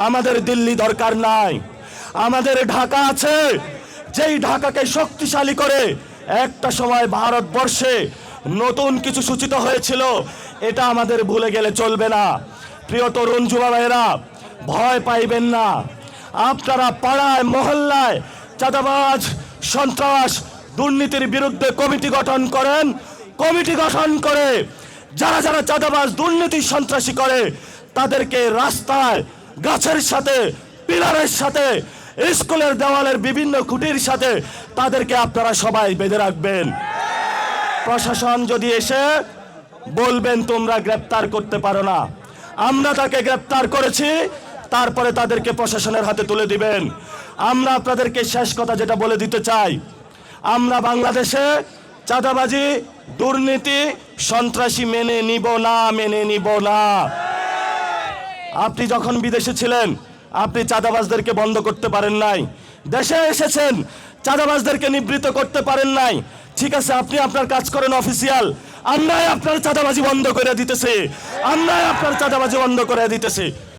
আমাদের দিল্লি দরকার নাই, আমাদের ঢাকা আছে। যেই ঢাকাকে শক্তিশালী করে একটা সময় ভারতবর্ষে নতুন কিছু সূচিত হয়েছিল, এটা আমাদের ভুলে গেলে চলবে না। প্রিয় তরুণ যুবা ভাইয়েরা, ভয় পাইবেন না। আপনারা পাড়ায় মহল্লায় চাঁদাবাজ, সন্ত্রাস, দুর্নীতির বিরুদ্ধে কমিটি গঠন করেন। কমিটি গঠন করে যারা যারা চাঁদাবাজ, দুর্নীতি, সন্ত্রাসী করে তাদেরকে রাস্তায়, গাছের সাথে, পিলারের সাথে, স্কুলের দেওয়ালের বিভিন্ন খুঁটির সাথে তাদেরকে আপনারা সবাই বেঁধে রাখবেন। প্রশাসন যদি এসে বলবেন তোমরা গ্রেপ্তার করতে পারো না, আমরা তাকে গ্রেপ্তার করেছি, তারপরে তাদেরকে প্রশাসনের হাতে তুলে দিবেন। আমরা আপনাদেরকে শেষ কথা যেটা বলে দিতে চাই, আমরা বাংলাদেশে চাঁদাবাজি, দুর্নীতি, সন্ত্রাসী মেনে নিব না, মেনে নিব না। আপনি যখন বিদেশে ছিলেন আপনি চাঁদাবাজদেরকে বন্ধ করতে পারেন নাই, দেশে এসেছেন চাঁদাবাজদেরকে নিবৃত্ত করতে পারেন নাই। ঠিক আছে, আপনি আপনার কাজ করেন অফিসিয়াল, আমরাই আপনার চাঁদাবাজি বন্ধ করে দিতেছি, আমরাই আপনার চাঁদাবাজি বন্ধ করে দিতেছি।